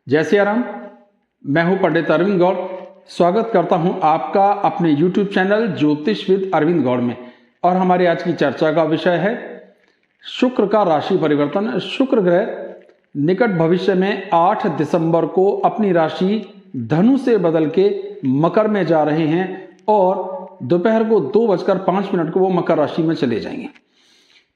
जय सिया राम। मैं हूं पंडित अरविंद गौड़। स्वागत करता हूं आपका अपने YouTube चैनल ज्योतिष विद अरविंद गौड़ में। और हमारे आज की चर्चा का विषय है शुक्र का राशि परिवर्तन। शुक्र ग्रह निकट भविष्य में 8 दिसंबर को अपनी राशि धनु से बदल के मकर में जा रहे हैं और दोपहर को 2:05 को वो मकर राशि में चले जाएंगे।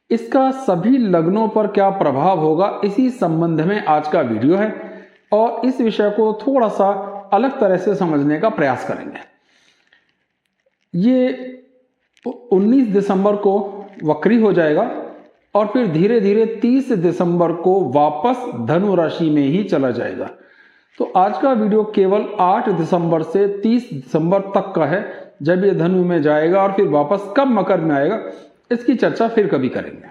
इसका सभी लग्नों पर क्या प्रभाव होगा, इसी संबंध में आज का वीडियो है और इस विषय को थोड़ा सा अलग तरह से समझने का प्रयास करेंगे। ये 19 दिसंबर को वक्री हो जाएगा और फिर धीरे धीरे 30 दिसंबर को वापस धनु राशि में ही चला जाएगा। तो आज का वीडियो केवल 8 दिसंबर से 30 दिसंबर तक का है, जब ये धनु में जाएगा और फिर वापस कब मकर में आएगा इसकी चर्चा फिर कभी करेंगे।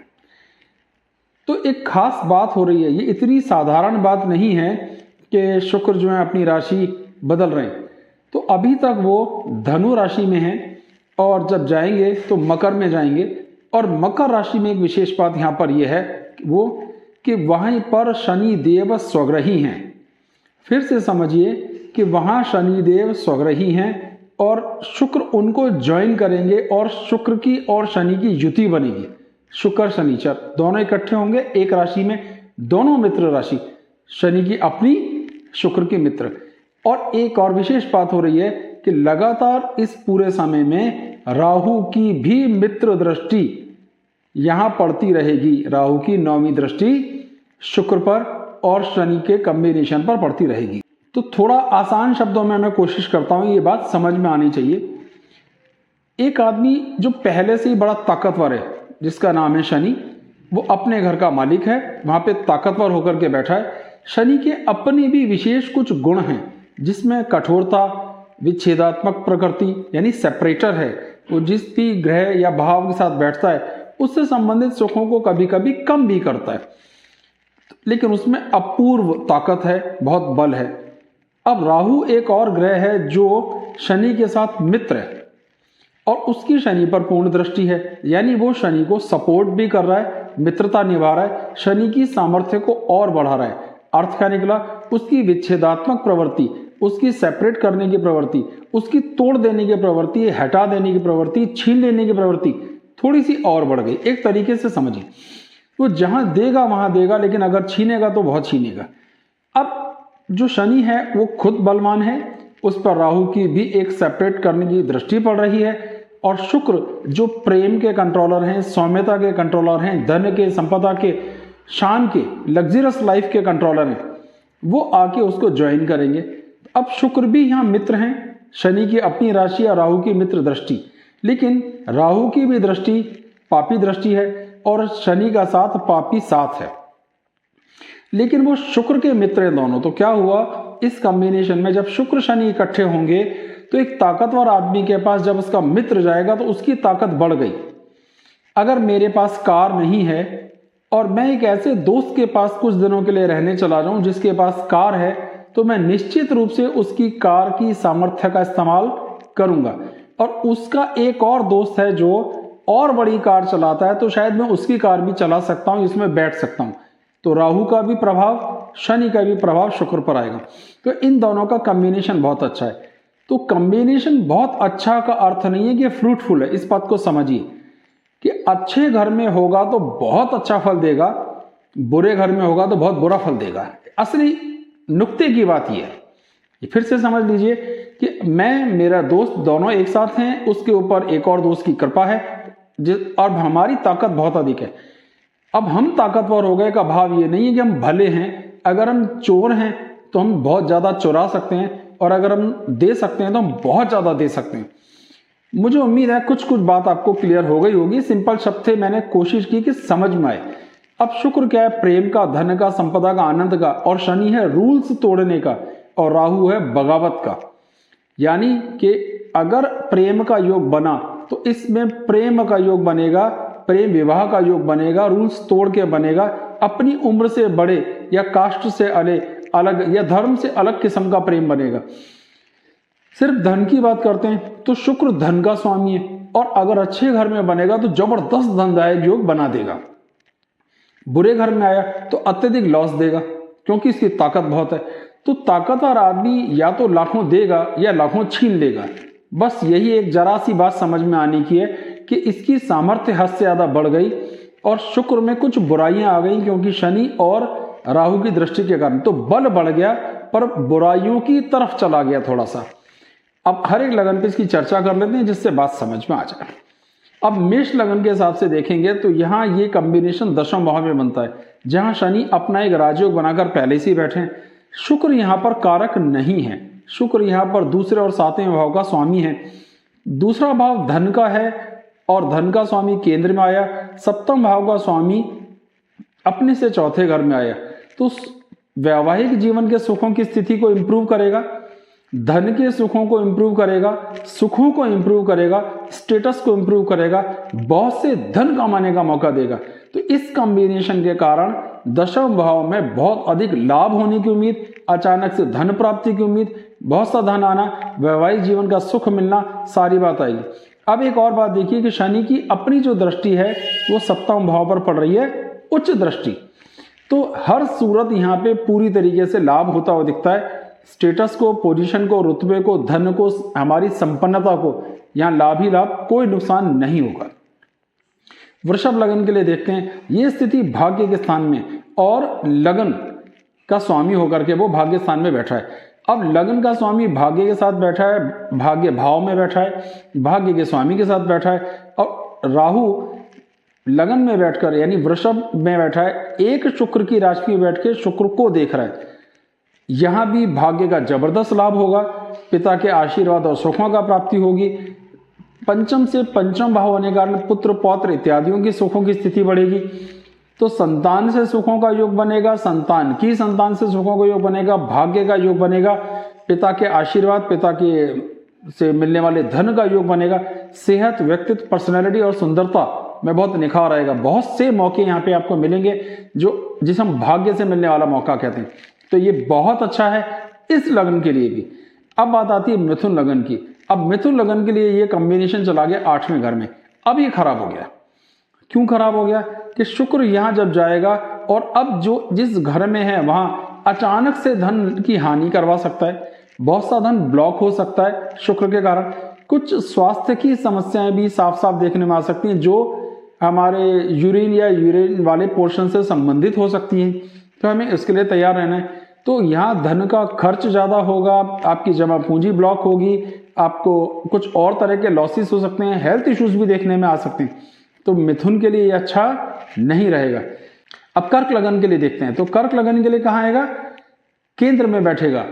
तो एक खास बात हो रही है, ये इतनी साधारण बात नहीं है कि शुक्र जो है अपनी राशि बदल रहे हैं। तो अभी तक वो धनु राशि में हैं और जब जाएंगे तो मकर में जाएंगे। और मकर राशि में एक विशेष बात यहाँ पर यह है वो कि वहीं पर शनि देव स्वग्रही हैं। फिर से समझिए कि वहाँ शनि देव स्वग्रही हैं और शुक्र उनको ज्वाइन करेंगे और शुक्र की और शनि की युति बनेगी। शुक्र शनिचर दोनों इकट्ठे होंगे एक राशि में, दोनों मित्र राशि, शनि की अपनी शुक्र की मित्र। और एक और विशेष बात हो रही है कि लगातार इस पूरे समय में राहु की भी मित्र दृष्टि यहां पड़ती रहेगी। राहु की 9वीं दृष्टि शुक्र पर और शनि के कॉम्बिनेशन पर पड़ती रहेगी। तो थोड़ा आसान शब्दों में मैं कोशिश करता हूं, ये बात समझ में आनी चाहिए। एक आदमी जो पहले से ही बड़ा ताकतवर है, जिसका नाम है शनि, वो अपने घर का मालिक है, वहां पे ताकतवर होकर के बैठा है। शनि के अपने भी विशेष कुछ गुण हैं, जिसमें कठोरता, विच्छेदात्मक प्रकृति यानी सेपरेटर है। वो जिस भी ग्रह या भाव के साथ बैठता है उससे संबंधित सुखों को कभी कभी कम भी करता है, लेकिन उसमें अपूर्व ताकत है, बहुत बल है। अब राहु एक और ग्रह है जो शनि के साथ मित्र है और उसकी शनि पर पूर्ण दृष्टि है, यानी वो शनि को सपोर्ट भी कर रहा है, मित्रता निभा रहा है, शनि की सामर्थ्य को और बढ़ा रहा है। अर्थ क्या निकला? उसकी विच्छेदात्मक प्रवृत्ति, उसकी सेपरेट करने की प्रवृत्ति, उसकी तोड़ देने की प्रवृत्ति, हटा देने की प्रवृत्ति, छीन लेने की प्रवृत्ति थोड़ी सी और बढ़ गई। एक तरीके से समझिए, वो जहां देगा वहां देगा, लेकिन अगर छीनेगा तो बहुत छीनेगा। अब जो शनि है वो खुद बलवान है, उस पर राहु की भी एक सेपरेट करने की दृष्टि पड़ रही है। और शुक्र जो प्रेम के कंट्रोलर हैं, सौम्यता के कंट्रोलर हैं, धन के, संपदा के, शान के, लग्जरियस लाइफ के कंट्रोलर हैं, वो आके उसको ज्वाइन करेंगे। अब शुक्र भी यहाँ मित्र हैं, शनि की अपनी राशि और राहु की मित्र दृष्टि, लेकिन राहु की भी दृष्टि पापी दृष्टि है और शनि का साथ पापी साथ है, लेकिन वो शुक्र के मित्र हैं दोनों। तो क्या हुआ इस कॉम्बिनेशन में, जब शुक्र शनि इकट्ठे होंगे तो एक ताकतवर आदमी के पास जब उसका मित्र जाएगा तो उसकी ताकत बढ़ गई। अगर मेरे पास कार नहीं है और मैं एक ऐसे दोस्त के पास कुछ दिनों के लिए रहने चला जाऊं जिसके पास कार है, तो मैं निश्चित रूप से उसकी कार की सामर्थ्य का इस्तेमाल करूंगा। और उसका एक और दोस्त है जो और बड़ी कार चलाता है, तो शायद मैं उसकी कार भी चला सकता हूं, इसमें बैठ सकता हूं। तो राहु का भी प्रभाव, शनि का भी प्रभाव शुक्र पर आएगा। तो इन दोनों का कॉम्बिनेशन बहुत अच्छा है। तो कॉम्बिनेशन बहुत अच्छा का अर्थ नहीं है कि फ्रूटफुल है। इस बात को समझिए कि अच्छे घर में होगा तो बहुत अच्छा फल देगा, बुरे घर में होगा तो बहुत बुरा फल देगा। असली नुक्ते की बात यह है। फिर से समझ लीजिए कि मैं, मेरा दोस्त दोनों एक साथ हैं, उसके ऊपर एक और दोस्त की कृपा है और हमारी ताकत बहुत अधिक है। अब हम ताकतवर हो गए का भाव ये नहीं है कि हम भले हैं। अगर हम चोर हैं तो हम बहुत ज्यादा चुरा सकते हैं, और अगर हम दे सकते हैं तो हम बहुत ज्यादा दे सकते हैं। मुझे उम्मीद है कुछ कुछ बात आपको क्लियर हो गई होगी। सिंपल शब्द थे, मैंने कोशिश की कि समझ में आए। अब शुक्र क्या है? प्रेम का, धन का, संपदा का, आनंद का, और शनि है रूल्स तोड़ने का, और राहु है बगावत का। यानी कि अगर प्रेम का योग बना तो इसमें प्रेम का योग बनेगा, प्रेम विवाह का योग बनेगा, रूल्स तोड़ के बनेगा, अपनी उम्र से बड़े या कास्ट से अलग या धर्म से अलग किस्म का प्रेम बनेगा। सिर्फ धन की बात करते हैं तो शुक्र धन का स्वामी है, और अगर अच्छे घर में बनेगा तो जबरदस्त धनदायक योग बना देगा। बुरे घर में आया तो अत्यधिक लॉस देगा, क्योंकि इसकी ताकत बहुत है। तो ताकतवर आदमी या तो लाखों देगा या लाखों छीन लेगा। बस यही एक जरा सी बात समझ में आने की है कि इसकी सामर्थ्य हद से ज्यादा बढ़ गई और शुक्र में कुछ बुराइयां आ गई, क्योंकि शनि और राहु की दृष्टि के कारण तो बल बढ़ गया पर बुराइयों की तरफ चला गया थोड़ा सा। अब हर एक लगन पे इसकी चर्चा कर लेते हैं जिससे बात समझ में आ जाए। अब मेष लगन के हिसाब से देखेंगे तो यहाँ ये कॉम्बिनेशन दशम भाव में बनता है, जहां शनि अपना एक राजयोग बनाकर पहले से ही बैठे हैं। शुक्र यहाँ पर कारक नहीं है, शुक्र यहाँ पर दूसरे और सातवें भाव का स्वामी है। दूसरा भाव धन का है और धन का स्वामी केंद्र में आया। सप्तम भाव का स्वामी अपने से चौथे घर में आया, तो वैवाहिक जीवन के सुखों की स्थिति को इंप्रूव करेगा, धन के सुखों को इंप्रूव करेगा, सुखों को इंप्रूव करेगा, स्टेटस को इंप्रूव करेगा, बहुत से धन कमाने का मौका देगा। तो इस कॉम्बिनेशन के कारण दशम भाव में बहुत अधिक लाभ होने की उम्मीद, अचानक से धन प्राप्ति की उम्मीद, बहुत सा धन आना, वैवाहिक जीवन का सुख मिलना, सारी बात आएगी। अब एक और बात देखिए कि शनि की अपनी जो दृष्टि है वो सप्तम भाव पर पड़ रही है, उच्च दृष्टि। तो हर सूरत यहाँ पे पूरी तरीके से लाभ होता हुआ दिखता है। स्टेटस को, पोजीशन को, रुतबे को, धन को, हमारी संपन्नता को यहाँ लाभ ही लाभ, कोई नुकसान नहीं होगा। वृषभ लगन के लिए देखते हैं, ये स्थिति भाग्य के स्थान में और लगन का स्वामी होकर के वो भाग्य स्थान में बैठा है। अब लगन का स्वामी भाग्य के साथ बैठा है, भाग्य भाव में बैठा है, भाग्य के स्वामी के साथ बैठा है, और राहु लगन में बैठकर यानी वृषभ में बैठा है, एक शुक्र की राशि में बैठ के शुक्र को देख रहा है। यहां भी भाग्य का जबरदस्त लाभ होगा, पिता के आशीर्वाद और सुखों का प्राप्ति होगी। पंचम से पंचम भाव होने के कारण पुत्र पौत्र इत्यादियों की सुखों की स्थिति बढ़ेगी। तो संतान से सुखों का योग बनेगा, संतान की संतान से सुखों का योग बनेगा, भाग्य का योग बनेगा, पिता के आशीर्वाद, पिता के से मिलने वाले धन का योग बनेगा। सेहत, व्यक्तित्व, पर्सनैलिटी और सुंदरता में बहुत निखार आएगा। बहुत से मौके यहाँ पे आपको मिलेंगे जो जिसे हम भाग्य से मिलने वाला मौका कहते हैं। तो ये बहुत अच्छा है इस लगन के लिए भी। अब बात आती है मिथुन लगन की। अब मिथुन लगन के लिए ये कॉम्बिनेशन चला गया 8वें घर में। अब ये खराब हो गया। क्यों खराब हो गया? कि शुक्र यहां जब जाएगा और अब जो जिस घर में है वहां अचानक से धन की हानि करवा सकता है, बहुत सा धन ब्लॉक हो सकता है शुक्र के कारण। कुछ स्वास्थ्य की समस्याएं भी साफ साफ देखने में आ सकती हैं जो हमारे यूरिन या यूरिन वाले पोर्शन से संबंधित हो सकती हैं, तो हमें इसके लिए तैयार रहना है। तो यहाँ धन का खर्च ज़्यादा होगा, आपकी जमा पूंजी ब्लॉक होगी, आपको कुछ और तरह के लॉसेस हो सकते हैं, हेल्थ इश्यूज भी देखने में आ सकते हैं। तो मिथुन के लिए ये अच्छा नहीं रहेगा। अब कर्क लगन के लिए देखते हैं। तो कर्क लगन के लिए कहाँ आएगा? केंद्र में बैठेगा,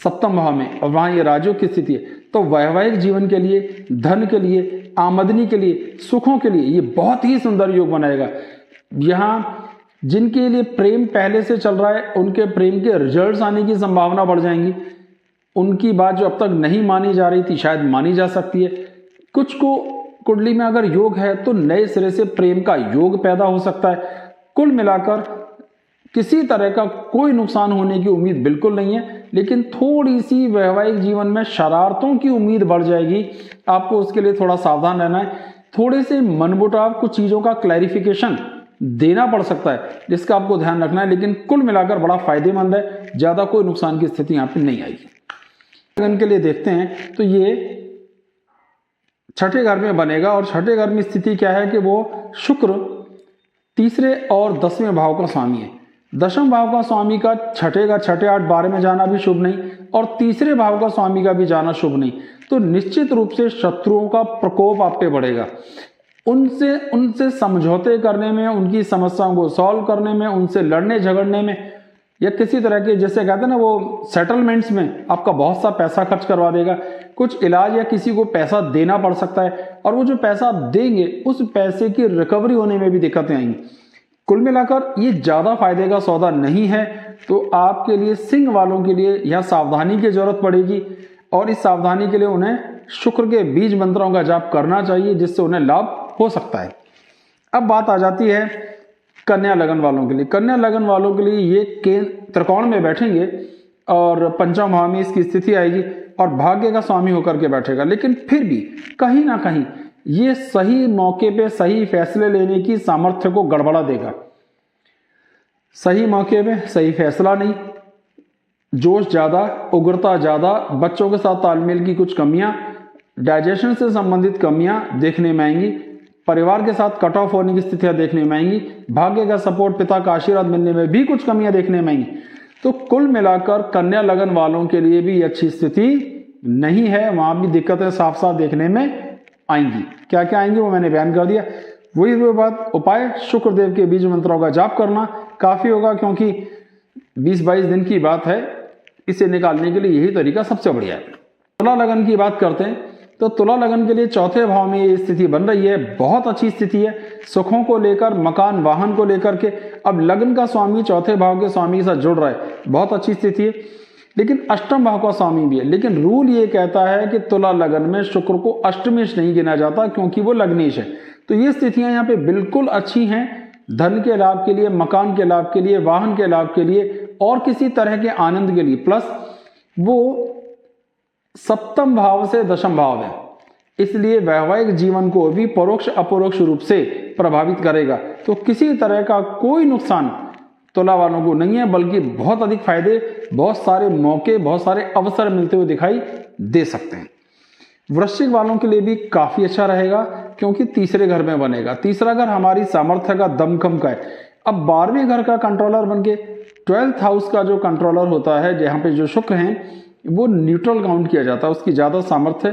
सप्तम भाव में, और वहां ये राजयोग की स्थिति है। तो वैवाहिक जीवन के लिए, धन के लिए, आमदनी के लिए, सुखों के लिए ये बहुत ही सुंदर योग बनाएगा। यहाँ जिनके लिए प्रेम पहले से चल रहा है उनके प्रेम के रिजल्ट्स आने की संभावना बढ़ जाएंगी। उनकी बात जो अब तक नहीं मानी जा रही थी शायद मानी जा सकती है। कुछ को कुंडली में अगर योग है तो नए सिरे से प्रेम का योग पैदा हो सकता है। कुल मिलाकर किसी तरह का कोई नुकसान होने की उम्मीद बिल्कुल नहीं है, लेकिन थोड़ी सी वैवाहिक जीवन में शरारतों की उम्मीद बढ़ जाएगी। आपको उसके लिए थोड़ा सावधान रहना है। थोड़े से मनमुटाव, कुछ चीजों का क्लैरिफिकेशन देना पड़ सकता है जिसका आपको ध्यान रखना है, लेकिन कुल मिलाकर बड़ा फायदेमंद है। ज्यादा कोई नुकसान की स्थिति यहाँ पे नहीं आएगी। लगन के लिए देखते हैं तो ये छठे घर में बनेगा, और छठे घर में स्थिति क्या है कि वो शुक्र तीसरे और 10वें भाव का स्वामी है। दशम भाव का स्वामी का छठे घर, 6, 8, 12 में जाना भी शुभ नहीं, और तीसरे भाव का स्वामी का भी जाना शुभ नहीं। तो निश्चित रूप से शत्रुओं का प्रकोप आप पे बढ़ेगा। उनसे समझौते करने में, उनकी समस्याओं को सॉल्व करने में, उनसे लड़ने झगड़ने में, या किसी तरह के जैसे कहते हैं ना वो सेटलमेंट्स में आपका बहुत सा पैसा खर्च करवा देगा। कुछ इलाज या किसी को पैसा देना पड़ सकता है, और वो जो पैसा आप देंगे उस पैसे की रिकवरी होने में भी दिक्कतें आएंगी। कुल मिलाकर ये ज्यादा फायदे का सौदा नहीं है। तो आपके लिए, सिंह वालों के लिए यह सावधानी की जरूरत पड़ेगी, और इस सावधानी के लिए उन्हें शुक्र के बीज मंत्रों का जाप करना चाहिए जिससे उन्हें लाभ हो सकता है। अब बात आ जाती है कन्या लगन वालों के लिए। कन्या लगन वालों के लिए ये त्रिकोण में बैठेंगे और पंचम भाव में इसकी स्थिति आएगी और भाग्य का स्वामी होकर के बैठेगा। लेकिन फिर भी कहीं ना कहीं ये सही मौके पे सही फैसले लेने की सामर्थ्य को गड़बड़ा देगा। सही मौके पे सही फैसला नहीं, जोश ज़्यादा, उग्रता ज़्यादा, बच्चों के साथ तालमेल की कुछ कमियां, डाइजेशन से संबंधित कमियां देखने में आएंगी, परिवार के साथ कट ऑफ होने की स्थितियां देखने में आएंगी, भाग्य का सपोर्ट, पिता का आशीर्वाद मिलने में भी कुछ कमियां देखने में आएंगी। तो कुल मिलाकर कन्या लगन वालों के लिए भी अच्छी स्थिति नहीं है, वहां भी दिक्कतें साफ साफ देखने में आएंगी। क्या क्या आएंगी वो मैंने बयान कर दिया। वही बात, उपाय शुक्रदेव के बीज मंत्रों का जाप करना काफी होगा, क्योंकि 20-22 दिन की बात है, इसे निकालने के लिए यही तरीका सबसे बढ़िया है। तुला लगन की बात करते हैं तो तुला लगन के लिए चौथे भाव में ये स्थिति बन रही है, बहुत अच्छी स्थिति है, सुखों को लेकर, मकान वाहन को लेकर के। अब लगन का स्वामी चौथे भाव के स्वामी के साथ जुड़ रहा है, बहुत अच्छी स्थिति है, लेकिन अष्टम भाव का स्वामी भी है। लेकिन रूल ये कहता है कि तुला लगन में शुक्र को अष्टमेश नहीं गिना जाता, क्योंकि वो लग्नेश है। तो ये स्थितियां यहाँ पे बिल्कुल अच्छी हैं, धन के लाभ के लिए, मकान के लाभ के लिए, वाहन के लाभ के लिए और किसी तरह के आनंद के लिए। प्लस वो सप्तम भाव से दशम भाव है, इसलिए वैवाहिक जीवन को भी परोक्ष अपरोक्ष रूप से प्रभावित करेगा। तो किसी तरह का कोई नुकसान तुला वालों को नहीं है, बल्कि बहुत अधिक फायदे, बहुत सारे मौके, बहुत सारे अवसर मिलते हुए दिखाई दे सकते हैं। वृश्चिक वालों के लिए भी काफी अच्छा रहेगा, क्योंकि तीसरे घर में बनेगा। तीसरा घर हमारी सामर्थ्य का, दमखम का है। अब 12वें घर का कंट्रोलर बनके 12th हाउस का जो कंट्रोलर होता है, जहाँ पे जो शुक्र हैं, वो न्यूट्रल काउंट किया जाता है, उसकी ज्यादा सामर्थ्य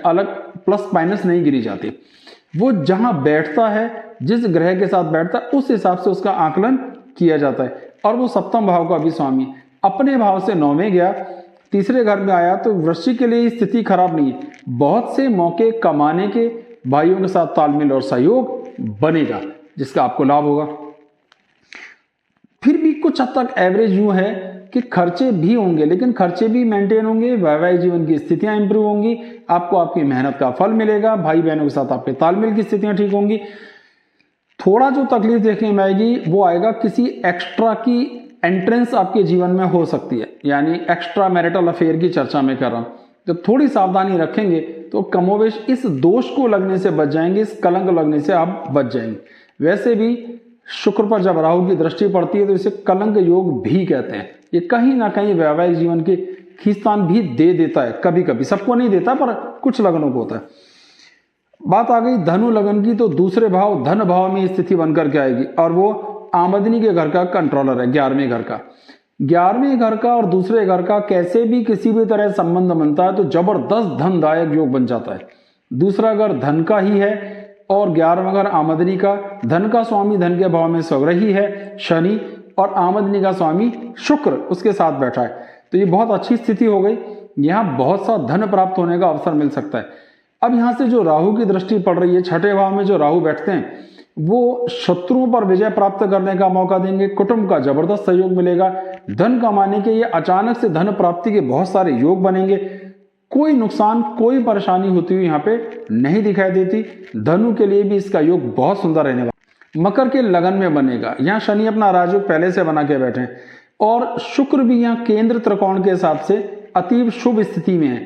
अलग प्लस माइनस नहीं गिरी जाती। वो जहां बैठता है, जिस ग्रह के साथ बैठता है, उस हिसाब से उसका आकलन किया जाता है। और वो सप्तम भाव का भी स्वामी, अपने भाव से 9वें गया, तीसरे घर में आया। तो वृश्चिक के लिए स्थिति खराब नहीं है, बहुत से मौके कमाने के, भाइयों के साथ तालमेल और सहयोग बनेगा, जिसका आपको लाभ होगा। फिर भी कुछ हद तक एवरेज यूं है कि खर्चे भी होंगे, लेकिन खर्चे भी मेंटेन होंगे, वैवाहिक जीवन की स्थितियां इंप्रूव होंगी, आपको आपकी मेहनत का फल मिलेगा, भाई बहनों के साथ आपके तालमेल की स्थितियां ठीक होंगी। थोड़ा जो तकलीफ देखने में आएगी वो आएगा, किसी एक्स्ट्रा की एंट्रेंस आपके जीवन में हो सकती है, यानी एक्स्ट्रा मैरिटल अफेयर की चर्चा में कर रहा हूं। जब थोड़ी सावधानी रखेंगे तो कमोवेश इस दोष को लगने से बच जाएंगे, इस कलंक लगने से आप बच जाएंगे। वैसे भी शुक्र पर जब राहु की दृष्टि पड़ती है तो इसे कलंक योग भी कहते हैं। ये कहीं ना कहीं वैवाहिक जीवन के खींचतान भी दे देता है, कभी कभी, सबको नहीं देता पर कुछ लगनों को होता है। बात आ गई धनु लगन की, तो दूसरे भाव धन भाव में स्थिति बनकर के आएगी, और वो आमदनी के घर का कंट्रोलर है, 11वें घर का। 11वें घर का और दूसरे घर का कैसे भी किसी भी तरह संबंध बनता है तो जबरदस्त धनदायक योग बन जाता है। दूसरा घर धन का ही है और 11वां घर आमदनी का। धन का स्वामी धन के भाव में स्वग्रही है शनि, और आमदनी का स्वामी शुक्र उसके साथ बैठा है। तो ये बहुत अच्छी स्थिति हो गई, यहाँ बहुत सा धन प्राप्त होने का अवसर मिल सकता है। अब यहाँ से जो राहु की दृष्टि पड़ रही है, छठे भाव में जो राहु बैठते हैं, वो शत्रुओं पर विजय प्राप्त करने का मौका देंगे, कुटुंब का जबरदस्त सहयोग मिलेगा, धन कमाने के, ये अचानक से धन प्राप्ति के बहुत सारे योग बनेंगे। कोई नुकसान, कोई परेशानी होती हुई यहाँ पे नहीं दिखाई देती। धनु के लिए भी इसका योग बहुत सुंदर रहने वाला। मकर के लगन में बनेगा, यहाँ शनि अपना राजयोग पहले से बना के बैठे हैं, और शुक्र भी यहाँ केंद्र त्रिकोण के हिसाब से अतीव शुभ स्थिति में है।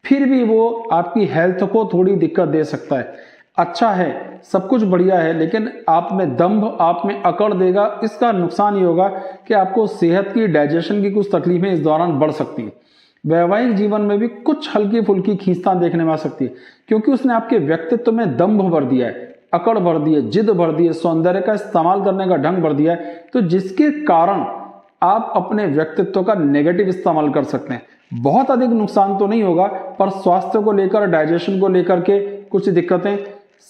फिर भी वो आपकी हेल्थ को थोड़ी दिक्कत दे सकता है। अच्छा है, सब कुछ बढ़िया है, लेकिन आप में दंभ, आप में अकड़ देगा। इसका नुकसान ये होगा कि आपको सेहत की, डाइजेशन की कुछ तकलीफें इस दौरान बढ़ सकती हैं। वैवाहिक जीवन में भी कुछ हल्की फुल्की खींचतान देखने में आ सकती है, क्योंकि उसने आपके व्यक्तित्व में दंभ भर दिया है, अकड़ भर दी है, जिद भर दी है, सौंदर्य का इस्तेमाल करने का ढंग भर दिया है। तो जिसके कारण आप अपने व्यक्तित्व का नेगेटिव इस्तेमाल कर सकते हैं। बहुत अधिक नुकसान तो नहीं होगा, पर स्वास्थ्य को लेकर, डाइजेशन को लेकर के कुछ दिक्कतें,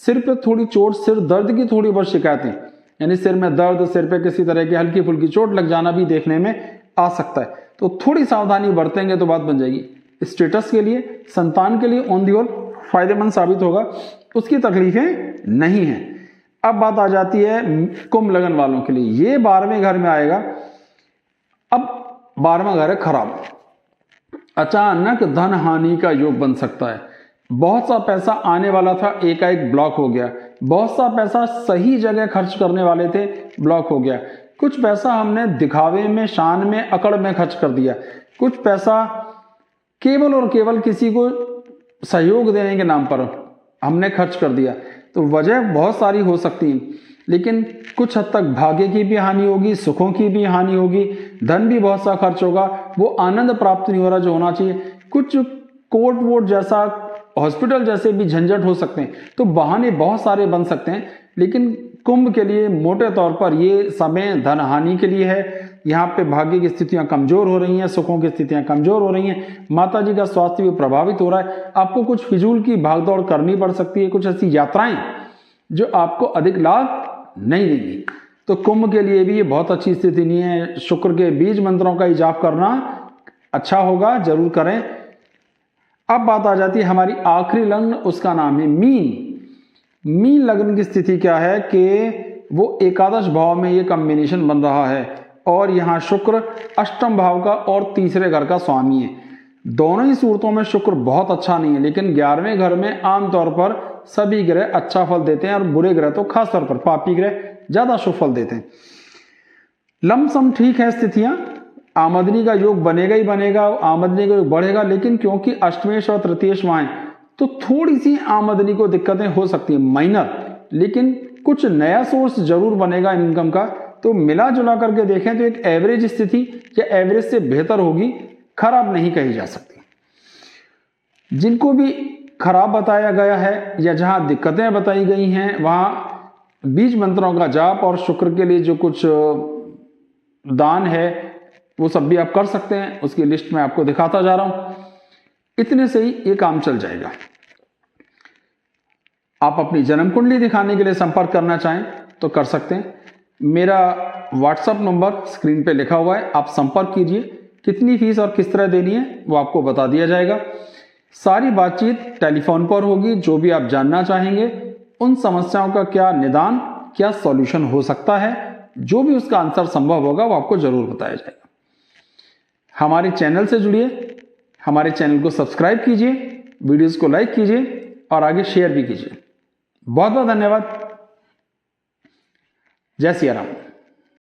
सिर पे थोड़ी चोट, सिर दर्द की थोड़ी बहुत शिकायतें, यानी सिर में दर्द, सिर पे किसी तरह की हल्की फुल्की चोट लग जाना भी देखने में आ सकता है। तो थोड़ी सावधानी बरतेंगे तो बात बन जाएगी। स्टेटस के लिए, संतान के लिए ऑन दी होल फायदेमंद साबित होगा, उसकी तकलीफें नहीं है। अब बात आ जाती है कुंभ लगन वालों के लिए, ये 12वें घर में आएगा। अब 12वां घर है खराब, अचानक धन हानि का योग बन सकता है। बहुत सा पैसा आने वाला था, एकाएक ब्लॉक हो गया। बहुत सा पैसा सही जगह खर्च करने वाले थे, ब्लॉक हो गया। कुछ पैसा हमने दिखावे में, शान में, अकड़ में खर्च कर दिया। कुछ पैसा केवल और केवल किसी को सहयोग देने के नाम पर हमने खर्च कर दिया। तो वजह बहुत सारी हो सकती है। लेकिन कुछ हद तक भाग्य की भी हानि होगी, सुखों की भी हानि होगी, धन भी बहुत सा खर्च होगा, वो आनंद प्राप्त नहीं हो रहा जो होना चाहिए। कुछ कोर्ट वोट जैसा, हॉस्पिटल जैसे भी झंझट हो सकते हैं, तो बहाने बहुत सारे बन सकते हैं। लेकिन कुंभ के लिए मोटे तौर पर ये समय धन हानि के लिए है। यहाँ पे भाग्य की स्थितियां कमजोर हो रही हैं, सुखों की स्थितियां कमजोर हो रही हैं, माता जी का स्वास्थ्य भी प्रभावित हो रहा है। आपको कुछ फिजूल की भागदौड़ करनी पड़ सकती है, कुछ ऐसी यात्राएं जो आपको अधिक लाभ नहीं देगी। तो कुंभ के लिए भी ये बहुत अच्छी स्थिति नहीं है। शुक्र के बीज मंत्रों का जाप करना अच्छा होगा, जरूर करें। अब बात आ जाती है हमारी आखिरी लग्न, उसका नाम है मीन। मीन लग्न की स्थिति क्या है कि वो एकादश भाव में ये कॉम्बिनेशन बन रहा है और यहाँ शुक्र अष्टम भाव का और तीसरे घर का स्वामी है। दोनों ही सूरतों में शुक्र बहुत अच्छा नहीं है, लेकिन 11वें घर में आमतौर पर सभी ग्रह अच्छा फल देते हैं और बुरे ग्रह तो खासतौर पर पापी ग्रह ज्यादा शुभ फल देते हैं। लमसम ठीक है स्थितियां, आमदनी का योग बनेगा ही बनेगा, आमदनी का योग बढ़ेगा, लेकिन क्योंकि अष्टमेश और तृतीयेश वहां है तो थोड़ी सी आमदनी को दिक्कतें हो सकती है, माइनर, लेकिन कुछ नया सोर्स जरूर बनेगा इनकम का। तो मिला जुला करके देखें तो एक एवरेज स्थिति या एवरेज से बेहतर होगी, खराब नहीं कही जा सकती। जिनको भी खराब बताया गया है या जहां दिक्कतें बताई गई हैं वहां बीज मंत्रों का जाप और शुक्र के लिए जो कुछ दान है वो सब भी आप कर सकते हैं। उसकी लिस्ट में आपको दिखाता जा रहा हूं। इतने से ही ये काम चल जाएगा। आप अपनी जन्म कुंडली दिखाने के लिए संपर्क करना चाहें तो कर सकते हैं। मेरा व्हाट्सएप नंबर स्क्रीन पे लिखा हुआ है, आप संपर्क कीजिए। कितनी फीस और किस तरह देनी है वो आपको बता दिया जाएगा। सारी बातचीत टेलीफोन पर होगी। जो भी आप जानना चाहेंगे, उन समस्याओं का क्या निदान, क्या सॉल्यूशन हो सकता है, जो भी उसका आंसर संभव होगा वो आपको जरूर बताया जाएगा। हमारे चैनल से जुड़िए, हमारे चैनल को सब्सक्राइब कीजिए, वीडियोस को लाइक कीजिए और आगे शेयर भी कीजिए। बहुत बहुत धन्यवाद। जय सिया राम।